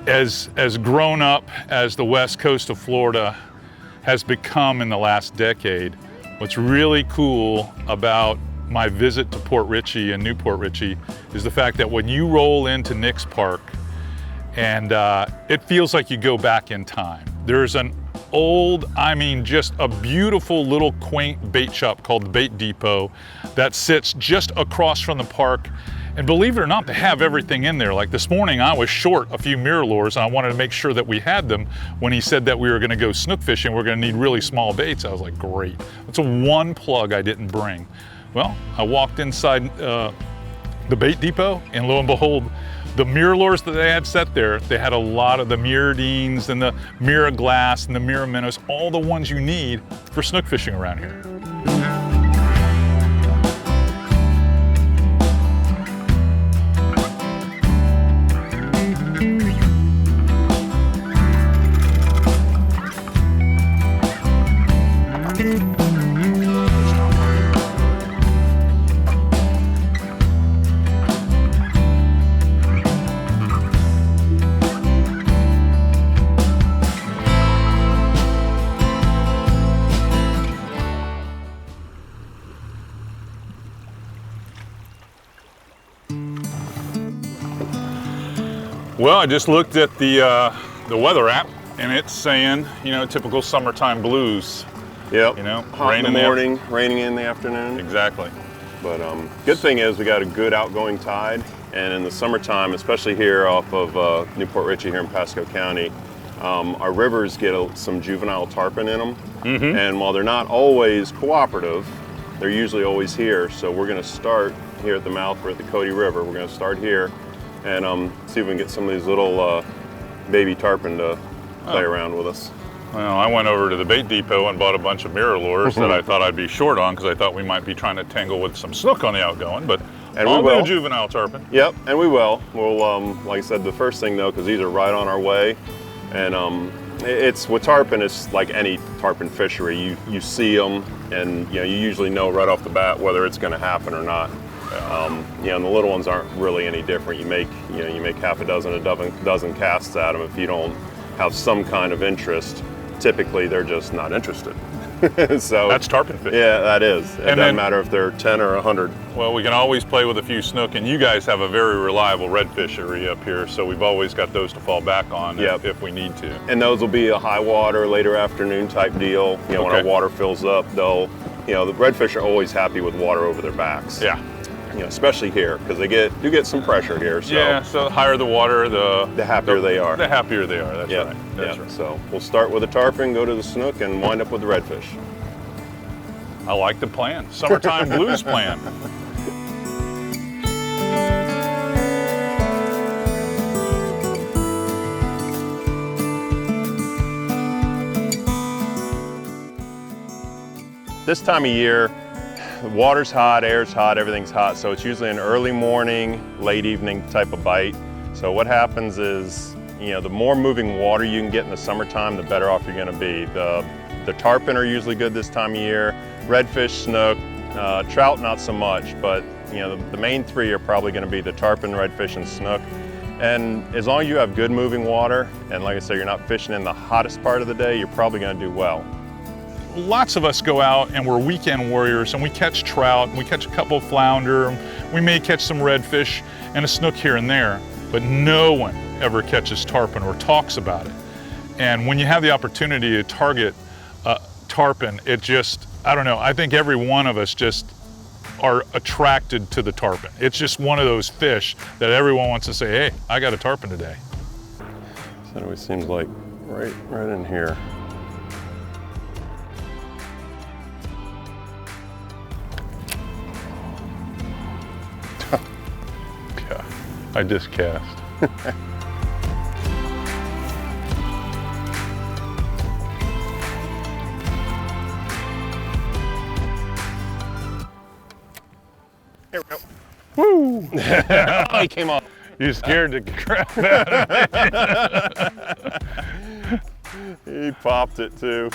as grown up as the west coast of Florida has become in the last decade, what's really cool about my visit to Port Richey and Newport Richey is the fact that when you roll into Nick's Park, and it feels like you go back in time. There's an old, I mean, just a beautiful little quaint bait shop called the Bait Depot that sits just across from the park. And believe it or not, they have everything in there. Like this morning, I was short a few mirror lures and I wanted to make sure that we had them when he said that we were gonna go snook fishing. We're gonna need really small baits. I was like, great. That's one plug I didn't bring. Well, I walked inside the Bait Depot and lo and behold, the mirror lures that they had set there, they had a lot of the Mirrodines and the Mirror Glass and the Mirror Minnows, all the ones you need for snook fishing around here. Well, I just looked at the weather app, and it's saying, you know, typical summertime blues. Yep. You know, hot rain in the morning, raining in the afternoon. Exactly. But good thing is we got a good outgoing tide, and in the summertime, especially here off of Newport Richey here in Pasco County, our rivers get some juvenile tarpon in them. Mm-hmm. And while they're not always cooperative, they're usually always here. So we're going to start here at the mouth. We're at the Cody River. We're going to start here and see if we can get some of these little baby tarpon to play around with us. Well, I went over to the Bait Depot and bought a bunch of mirror lures that I thought I'd be short on because I thought we might be trying to tangle with some snook on the outgoing, but I'll do juvenile tarpon. Yep, and we will. We'll, like I said, the first thing though, because these are right on our way, and it's with tarpon, it's like any tarpon fishery. You see them, and you usually know right off the bat whether it's going to happen or not. And the little ones aren't really any different. You make half a dozen casts at them. If you don't have some kind of interest, typically they're just not interested. So that's tarpon fishing. Yeah, that is. It doesn't matter if they're 10 or 100. Well, we can always play with a few snook, and you guys have a very reliable redfish area up here, so we've always got those to fall back on if we need to. And those will be a high water, later afternoon type deal. When our water fills up, they'll, the redfish are always happy with water over their backs. Yeah. Especially here, because they do get some pressure here. So yeah, so the higher the water, the happier they are. The happier they are, that's right. That's right. So we'll start with the tarpon, go to the snook, and wind up with the redfish. I like the plan. Summertime blues plan. This time of year, the water's hot, air's hot, everything's hot, so it's usually an early morning, late evening type of bite. So what happens is, the more moving water you can get in the summertime, the better off you're gonna be. The tarpon are usually good this time of year, redfish, snook, trout not so much, but the main three are probably gonna be the tarpon, redfish, and snook. And as long as you have good moving water, and like I said, you're not fishing in the hottest part of the day, you're probably gonna do well. Lots of us go out and we're weekend warriors and we catch trout, and we catch a couple of flounder, and we may catch some redfish and a snook here and there, but no one ever catches tarpon or talks about it. And when you have the opportunity to target tarpon, it just, I don't know, I think every one of us just are attracted to the tarpon. It's just one of those fish that everyone wants to say, hey, I got a tarpon today. So it always seems like right in here. I just cast. Here we go. Woo! Oh, he came off. You scared the crap out of me. He popped it too.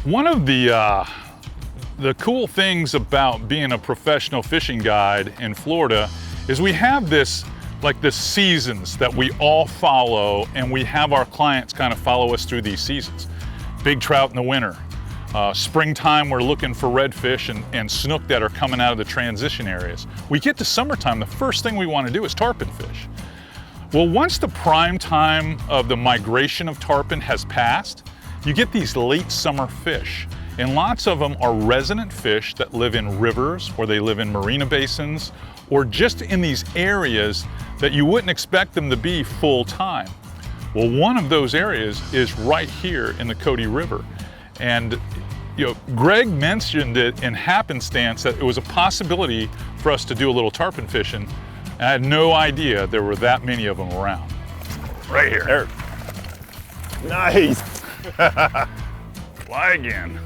One of the cool things about being a professional fishing guide in Florida is we have this, like the seasons that we all follow, and we have our clients kind of follow us through these seasons. Big trout in the winter. Springtime, we're looking for redfish and snook that are coming out of the transition areas. We get to summertime, the first thing we want to do is tarpon fish. Well, once the prime time of the migration of tarpon has passed, you get these late summer fish. And lots of them are resident fish that live in rivers, or they live in marina basins, or just in these areas that you wouldn't expect them to be full time. Well, one of those areas is right here in the Cody River. And Greg mentioned it in happenstance that it was a possibility for us to do a little tarpon fishing. And I had no idea there were that many of them around. Right here. There. Nice. Fly again.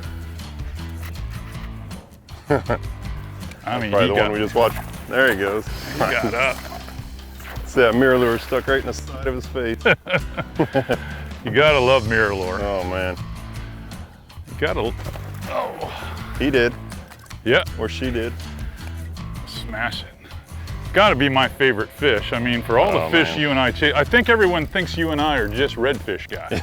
I mean, probably the one we just watched. There he goes. He got up. See that mirror lure stuck right in the side of his face. You gotta love mirror lure. Oh man. You gotta. Oh. He did. Yeah. Or she did. Smash it. Gotta be my favorite fish. I mean, for all the fish man. you and I chase, I think everyone thinks you and I are just redfish guys.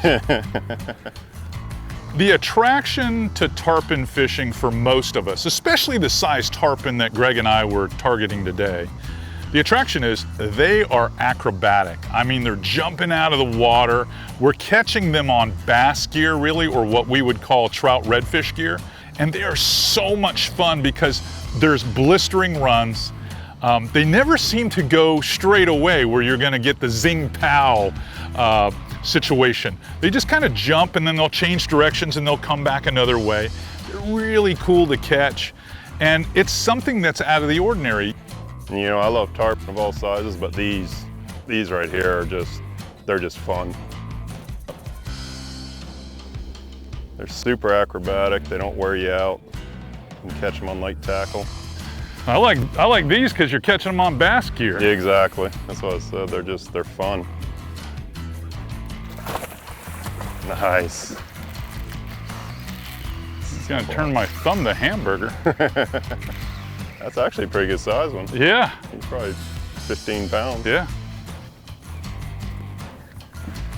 The attraction to tarpon fishing for most of us, especially the size tarpon that Greg and I were targeting today, the attraction is they are acrobatic. I mean, they're jumping out of the water. We're catching them on bass gear, really, or what we would call trout redfish gear. And they are so much fun because there's blistering runs. They never seem to go straight away where you're gonna get the zing pow situation. They just kind of jump and then they'll change directions and they'll come back another way. They're really cool to catch, and it's something that's out of the ordinary. You know, I love tarpon of all sizes, but these right here are they're just fun. They're super acrobatic. They don't wear you out. You can catch them on light tackle. I like these because you're catching them on bass gear. Yeah, exactly. That's what I said. They're fun. Nice. It's gonna turn my thumb to hamburger. That's actually a pretty good size one. Yeah. He's probably 15 pounds. Yeah.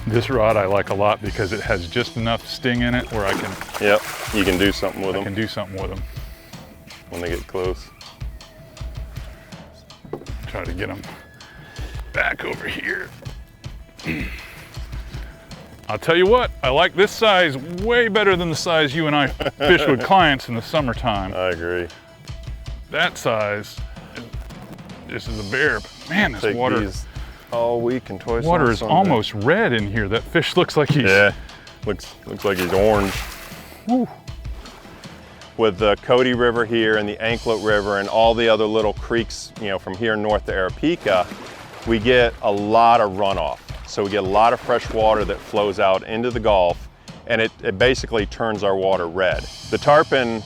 This rod I like a lot because it has just enough sting in it where I can. Yep, you can do something with them. I can do something with them. When they get close. Try to get them back over here. I'll tell you what, I like this size way better than the size you and I fish with clients in the summertime. I agree. That size, this is a bear. But man, this Take water these all week and twice. water on is Sunday. almost red in here. That fish looks like he's. Yeah, looks like he's orange. Woo. With the Cody River here and the Anklet River and all the other little creeks, from here north to Arapica, we get a lot of runoff. So we get a lot of fresh water that flows out into the Gulf, and it basically turns our water red. The tarpon,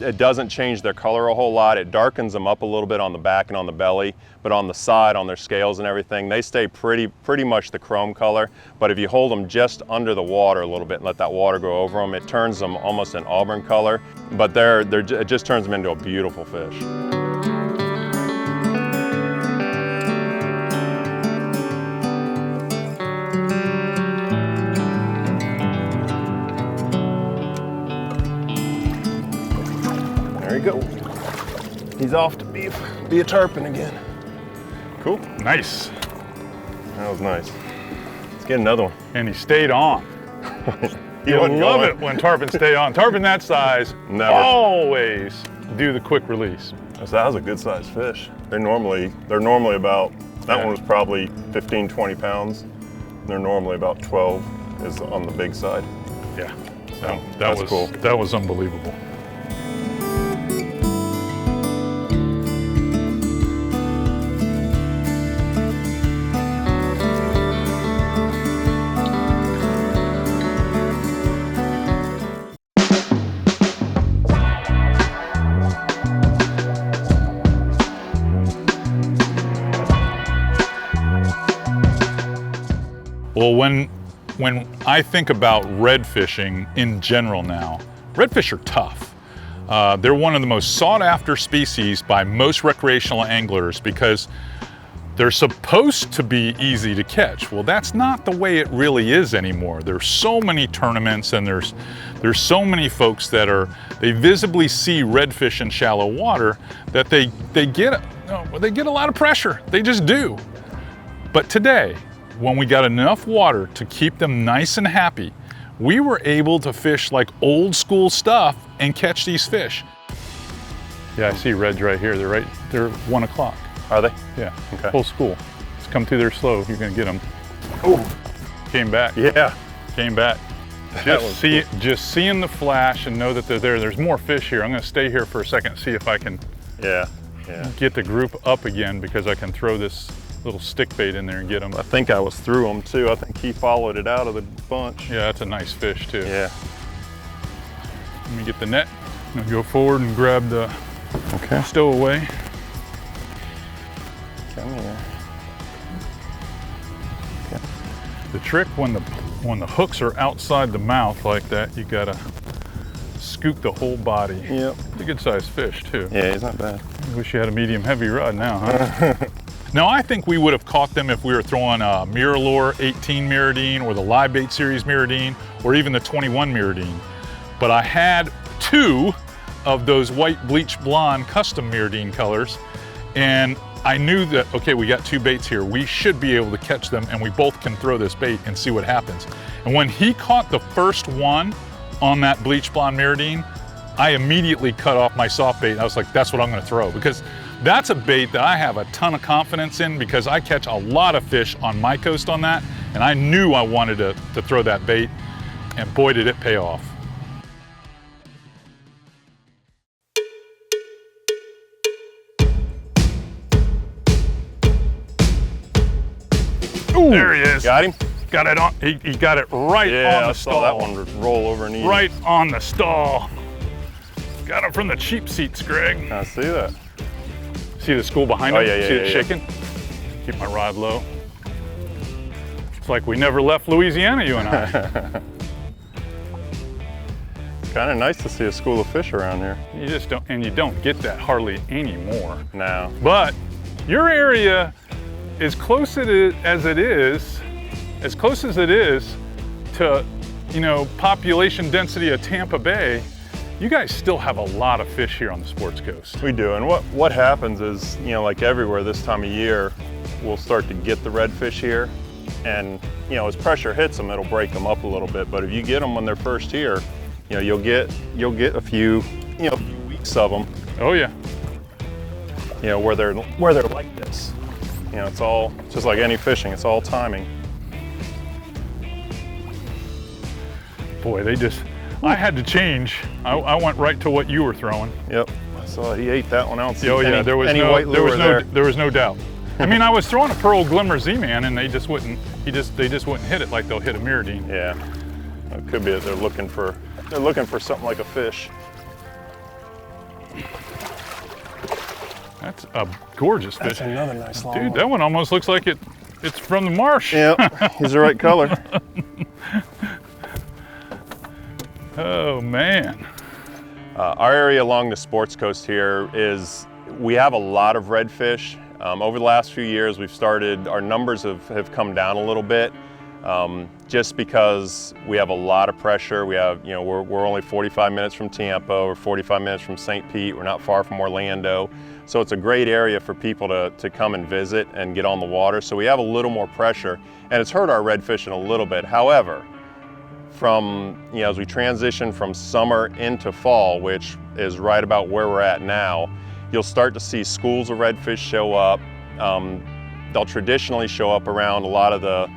it doesn't change their color a whole lot. It darkens them up a little bit on the back and on the belly, but on the side, on their scales and everything, they stay pretty much the chrome color. But if you hold them just under the water a little bit and let that water go over them, it turns them almost an auburn color. But it just turns them into a beautiful fish. There you go. He's off to be a tarpon again. Cool. Nice. That was nice. Let's get another one. And he stayed on. You love it when tarpon stay on. Tarpon that size, Never. Always do the quick release. That was a good sized fish. They're normally about, that one was probably 15, 20 pounds. They're normally about 12 is on the big side. Yeah, So that that's was cool. That was unbelievable. Well, when I think about red fishing in general now, redfish are tough. They're one of the most sought after species by most recreational anglers because they're supposed to be easy to catch. Well, that's not the way it really is anymore. There's so many tournaments and there's so many folks that they visibly see redfish in shallow water that they get a lot of pressure. They just do. But today, when we got enough water to keep them nice and happy, we were able to fish like old school stuff and catch these fish. Yeah, I see reds right here. They're 1 o'clock. Are they? Yeah, okay. Full school. Just come through there slow, you're gonna get them. Oh, came back. Yeah. Came back. Just seeing the flash and know that they're there. There's more fish here. I'm gonna stay here for a second, see if I can get the group up again because I can throw this little stick bait in there and get them. I think I was through them too. I think he followed it out of the bunch. Yeah, that's a nice fish too. Yeah. Let me get the net. I'll go forward and grab the stowaway. Come here. Okay. The trick when the hooks are outside the mouth like that, you gotta scoop the whole body. Yep. It's a good sized fish too. Yeah, he's not bad. I wish you had a medium heavy rod now, huh? Now I think we would have caught them if we were throwing a Mirror 18 Mirrodine or the Live Bait Series Mirrodine or even the 21 Mirrodine. But I had 2 of those white bleach blonde custom Mirrodine colors, and I knew that, okay, we got 2 baits here. We should be able to catch them and we both can throw this bait and see what happens. And when he caught the first one on that bleach blonde Mirrodine, I immediately cut off my soft bait. I was like, that's what I'm gonna throw, because that's a bait that I have a ton of confidence in because I catch a lot of fish on my coast on that, and I knew I wanted to throw that bait, and boy, did it pay off. Ooh, there he is. Got him? Got it on. He got it right on the stall. Yeah, I saw that one roll over and eat. Right on the stall. Got him from the cheap seats, Greg. I see that. See the school behind him? Yeah, yeah, See it shaking? Keep my rod low. It's like we never left Louisiana, you and I. Kind of nice to see a school of fish around here. You just don't, and you don't get that hardly anymore. No. But your area, as close as it is to, you know, population density of Tampa Bay, you guys still have a lot of fish here on the Sports Coast. We do, and what happens is, you know, like everywhere this time of year, we'll start to get the redfish here, and, you know, as pressure hits them, it'll break them up a little bit. But if you get them when they're first here, you know, you'll get a few weeks of them. Oh yeah. You know, where they're like this. You know, it's just like any fishing, it's all timing. Boy, I had to change. I went right to what you were throwing. Yep, I saw he ate that one out. Oh yeah, there was no doubt. I mean, I was throwing a Pearl Glimmer Z-Man and they just wouldn't hit it like they'll hit a Mirrodine. Yeah, it could be that they're looking for something like a fish. That's a gorgeous fish. That's another nice long Dude, one. that one almost looks like it's from the marsh. Yep, he's the right color. Oh man. Our area along the Sports Coast here we have a lot of redfish. Over the last few years, our numbers have come down a little bit, just because we have a lot of pressure. We have, you know, we're only 45 minutes from Tampa, we're 45 minutes from St. Pete, we're not far from Orlando. So it's a great area for people to come and visit and get on the water. So we have a little more pressure, and it's hurt our redfishing a little bit. However, as we transition from summer into fall, which is right about where we're at now, you'll start to see schools of redfish show up. They'll traditionally show up around a lot of the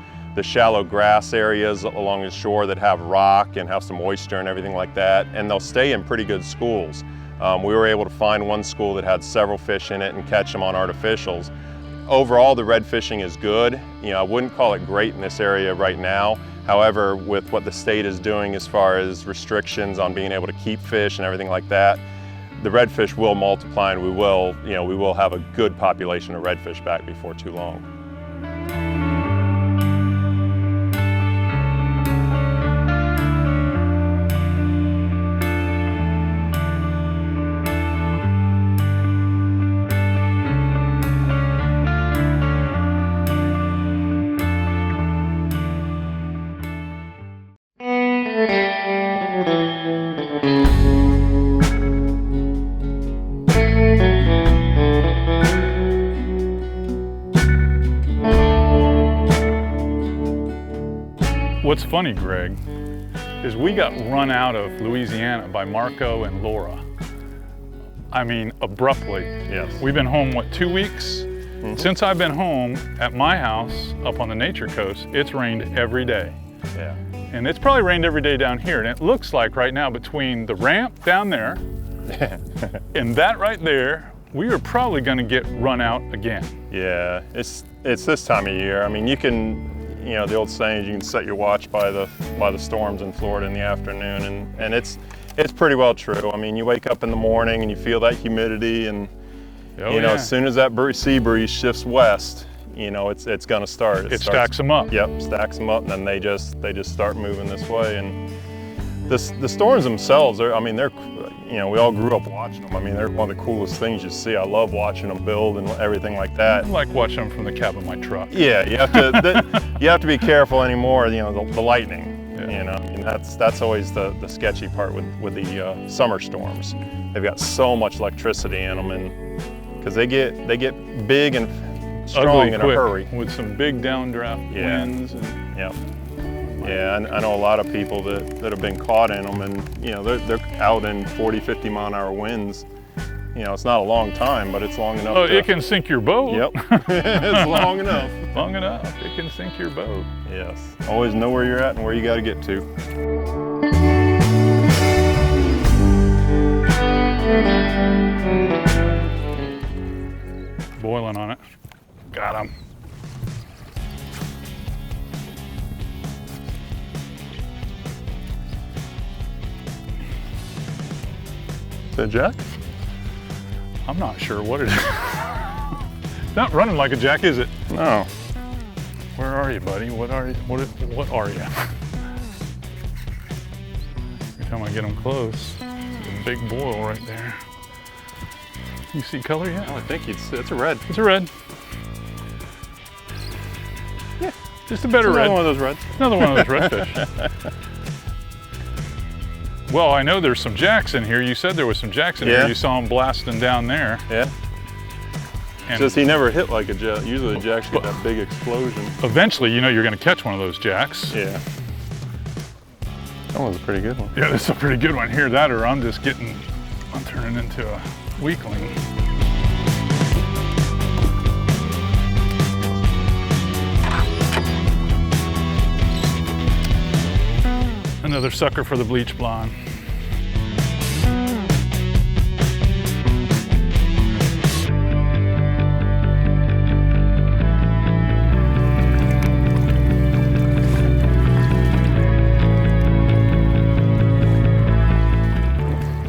shallow grass areas along the shore that have rock and have some oyster and everything like that, and they'll stay in pretty good schools. We were able to find one school that had several fish in it and catch them on artificials. Overall, the red fishing is good. You know, I wouldn't call it great in this area right now. However, with what the state is doing as far as restrictions on being able to keep fish and everything like that, the redfish will multiply, and we will have a good population of redfish back before too long. What's funny, Greg, is we got run out of Louisiana by Marco and Laura. I mean, abruptly. Yes. We've been home, what, 2 weeks? Mm-hmm. Since I've been home at my house up on the Nature Coast, it's rained every day. Yeah. And it's probably rained every day down here. And it looks like right now between the ramp down there and that right there, we are probably gonna get run out again. Yeah, it's this time of year. I mean, you can, you know, the old saying is you can set your watch by the storms in Florida in the afternoon, and it's pretty well true. I mean, you wake up in the morning and you feel that humidity, and you know, as soon as that sea breeze shifts west, you know, it's going to start. It stacks them up. Yep, stacks them up, and then they just start moving this way. And the storms themselves, I mean, they're, you know, we all grew up watching them. I mean, they're one of the coolest things you see. I love watching them build and everything like that. I like watching them from the cab of my truck. Yeah, you have to you have to be careful anymore. You know, the lightning. Yeah. You know, and that's always the sketchy part with the summer storms. They've got so much electricity in them, and because they get big and strong in a hurry with some big downdraft winds. And yep. Yeah, I know a lot of people that have been caught in them, and you know, they're out in 40, 50 mile an hour winds. You know, it's not a long time, but it's long enough. Oh, it can sink your boat. Yep, it's long enough. Long enough, it can sink your boat. Yes, always know where you're at and where you got to get to. Boiling on it. Got him. Is that jack? I'm not sure what it is. It's not running like a jack, is it? No. Where are you, buddy? What are you? What are you? Every time I get them close, it's a big boil right there. You see color yet? Oh, I think it's a red. It's a red. Yeah, just a better red. Another one of those reds. Another one of those redfish. Well, I know there's some jacks in here. You said there was some jacks in here. You saw them blasting down there. Yeah. And just he never hit like a jack. Usually the jacks get that big explosion. Eventually, you know you're going to catch one of those jacks. Yeah. That one's a pretty good one. Yeah, that's a pretty good one. Here, that or I'm turning into a weakling. Another sucker for the bleach blonde.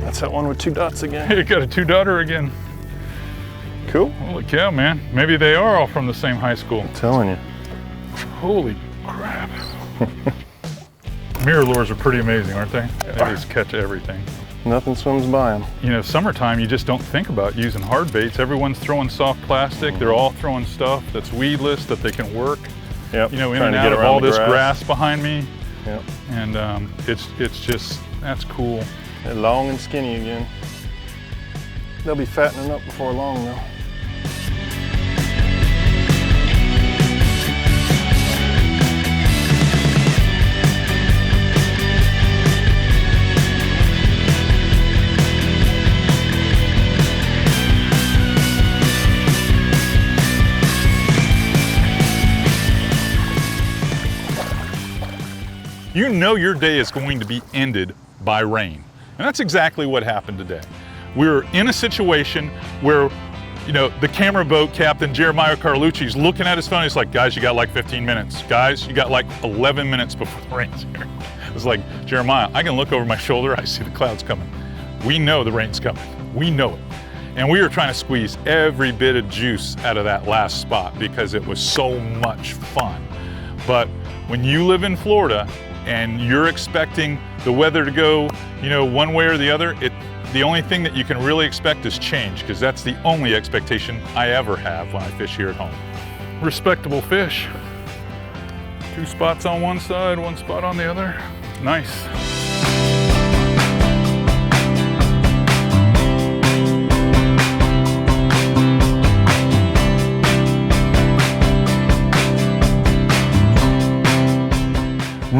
That's that one with 2 dots again. You got a 2-dotter again. Cool. Holy cow, man. Maybe they are all from the same high school. I'm telling you. Holy crap. Mirror lures are pretty amazing, aren't they? They just catch everything. Nothing swims by them. You know, summertime, you just don't think about using hard baits. Everyone's throwing soft plastic. They're all throwing stuff that's weedless, that they can work. Yep. You know, in and out of all this grass behind me. Yep. And it's just, that's cool. They're long and skinny again. They'll be fattening up before long though. You know your day is going to be ended by rain. And that's exactly what happened today. We're in a situation where, you know, the camera boat captain, Jeremiah Carlucci's looking at his phone. He's like, guys, you got like 15 minutes. Guys, you got like 11 minutes before the rain's here. It's like, Jeremiah, I can look over my shoulder. I see the clouds coming. We know the rain's coming. We know it. And we were trying to squeeze every bit of juice out of that last spot because it was so much fun. But when you live in Florida, and you're expecting the weather to go, you know, one way or the other, the only thing that you can really expect is change, because that's the only expectation I ever have when I fish here at home. Respectable fish. 2 spots on one side, 1 spot on the other. Nice.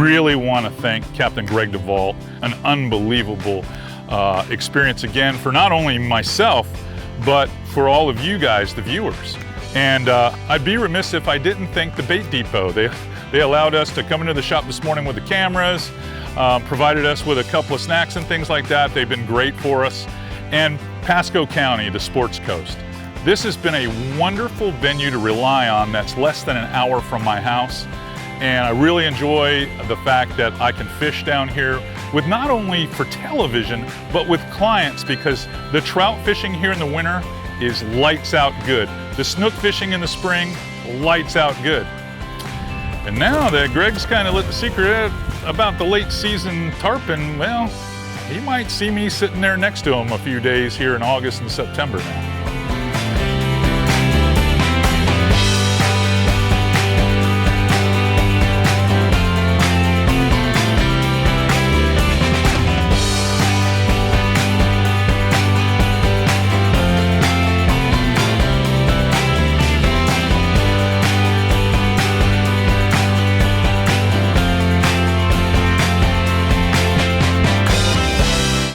really want to thank Captain Greg DeVault, an unbelievable experience again for not only myself, but for all of you guys, the viewers. And I'd be remiss if I didn't thank the Bait Depot. They allowed us to come into the shop this morning with the cameras, provided us with a couple of snacks and things like that. They've been great for us. And Pasco County, the Sports Coast. This has been a wonderful venue to rely on that's less than an hour from my house. And I really enjoy the fact that I can fish down here with not only for television, but with clients, because the trout fishing here in the winter is lights out good. The snook fishing in the spring, lights out good. And now that Greg's kind of lit the secret about the late season tarpon, well, he might see me sitting there next to him a few days here in August and September now.